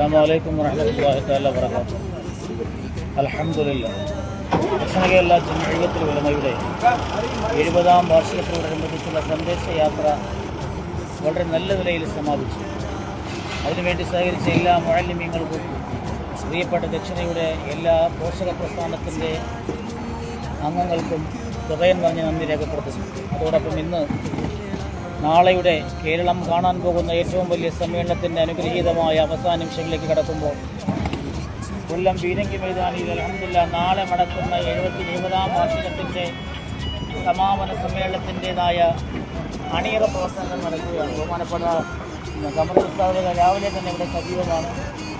അസ്സലാമു വറഹ്മത്തുള്ളാഹി തആല വബറകാതുഹു. അൽഹംദുലില്ലാഹ്. ദക്ഷിണ കേരള ജംഇയ്യത്തുൽ ഉലമയുടെ 70-ാം വാർഷികത്തോടനുബന്ധിച്ചുള്ള സന്ദേശയാത്ര വളരെ നല്ല നിലയിൽ സമാപിച്ചു. അതിനുവേണ്ടി സഹകരിച്ച എല്ലാ മുഅല്ലിമീങ്ങൾക്കും പ്രിയപ്പെട്ട ദക്ഷിണയുടെ എല്ലാ പോഷക പ്രസ്ഥാനത്തിൻ്റെ അംഗങ്ങൾക്കും ഹൃദയം നിറഞ്ഞ നന്ദി രേഖപ്പെടുത്തുന്നു. അതോടൊപ്പം ഇന്ന് നാളെയുടെ കേരളം കാണാൻ പോകുന്ന ഏറ്റവും വലിയ സമ്മേളനത്തിൻ്റെ അനുഗ്രഹീതമായ അവസാന നിമിഷങ്ങളിലേക്ക് കടക്കുമ്പോൾ കൊല്ലം പീരങ്കി മൈതാനിയിൽ അൽഹംദുലില്ലാഹ് നാളെ നടക്കുന്ന 70-ാം വാർഷികത്തിൻ്റെ സമാപന സമ്മേളനത്തിൻ്റേതായ അണിയറ പ്രവർത്തനങ്ങൾ നടക്കുകയാണ്. ബഹുമാനപ്പെട്ട കമറുൽ ഉസ്താദ് രാവിലെ തന്നെ ഇവിടെ സജീവമാണ്.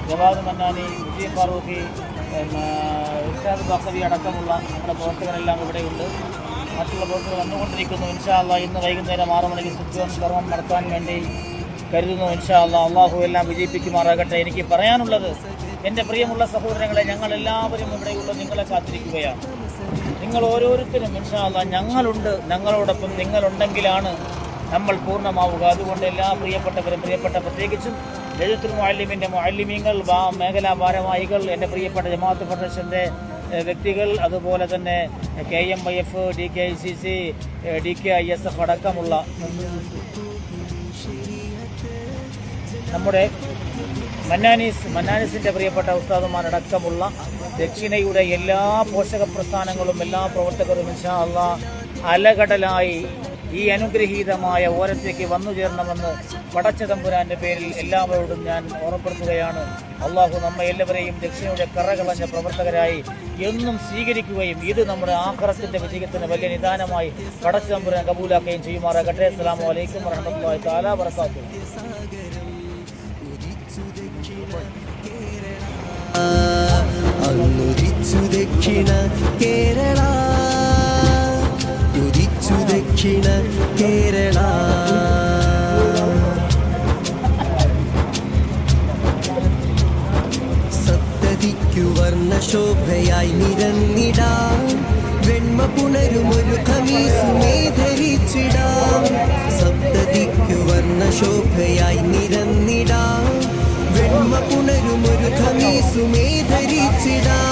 ജവാദ് മന്നാനി, വിജയ് ഫാറൂഖി, ഇർഷാദ് ബഖവി അടക്കമുള്ള നമ്മുടെ പ്രവർത്തകരെല്ലാം ഇവിടെയുണ്ട്. മറ്റുള്ള പ്രവർത്തകർ വന്നുകൊണ്ടിരിക്കുന്നു. ഇൻഷാ അല്ലാഹ് ഇന്ന് വൈകുന്നേരം 6 മണിക്ക് സുജൂദ് കർമ്മം നടത്താൻ വേണ്ടി കരുതുന്നു. ഇൻഷാ അല്ലാഹ് അള്ളാഹു എല്ലാം വിജയിപ്പിക്കുമാറാകട്ടെ. എനിക്ക് പറയാനുള്ളത്, എൻ്റെ പ്രിയമുള്ള സഹോദരങ്ങളെ, ഞങ്ങളെല്ലാവരും ഇവിടെയുള്ള നിങ്ങളെ കാത്തിരിക്കുകയാണ്. നിങ്ങൾ ഓരോരുത്തരും ഇൻഷാ അല്ലാഹ് ഞങ്ങളുണ്ട്, ഞങ്ങളോടൊപ്പം നിങ്ങളുണ്ടെങ്കിലാണ് നമ്മൾ പൂർണ്ണമാവുക. അതുകൊണ്ട് എല്ലാ പ്രിയപ്പെട്ടവരും, പ്രത്യേകിച്ചും ലജനത്തുൽ മുഅല്ലിമിൻ്റെ മുഅല്ലിമീങ്ങൾ, മേഖലാ ഭാരവാഹികൾ, എൻ്റെ പ്രിയപ്പെട്ട ജമാഅത്ത് ഫെഡറേഷൻ്റെ വ്യക്തികൾ, അതുപോലെ തന്നെ KMYF, DKICC, DKISF അടക്കമുള്ള നമ്മുടെ മന്നാനീസിൻ്റെ പ്രിയപ്പെട്ട ഉസ്താദുമാരടക്കമുള്ള ദക്ഷിണയുടെ എല്ലാ പോഷക പ്രസ്ഥാനങ്ങളും എല്ലാ പ്രവർത്തകരും ഇൻഷാ അല്ലാഹ് അലകടലായി ഈ അനുഗ്രഹീതമായ ഓരത്തേക്ക് വന്നു ചേരണമെന്ന് പടച്ച തമ്പുരാൻ്റെ പേരിൽ എല്ലാവരോടും ഞാൻ ഓർമ്മപ്പെടുത്തുകയാണ്. അള്ളാഹു നമ്മെ എല്ലാവരെയും ദക്ഷിണയുടെ കറകളഞ്ഞ പ്രവർത്തകരായി എന്നും സ്വീകരിക്കുകയും ഇത് നമ്മുടെ ആഖിറത്തിന്റെ വിജയത്തിന് വലിയ നിദാനമായി പടച്ച തമ്പുരാൻ കബൂലാക്കുകയും ചെയ്യുമാറാകട്ടെ. അസ്സലാമു അലൈക്കും വറഹ്മത്തുള്ളാഹി തആല വബറകാതുഹു. ദക്ഷിണ കേരള സപ്തതിക്കു വർണ്ണശോഭയായി നിരന്നിടാം, വെണ്മ പുണരുമൊരു ഖമീസുമേ ധരിച്ചിടാം. സപ്തതിക്കു വർണ്ണശോഭയായി നിരന്നിടാം, വെണ്മ പുണരുമൊരു ഖമീസുമേ ധരിച്ചിടാം.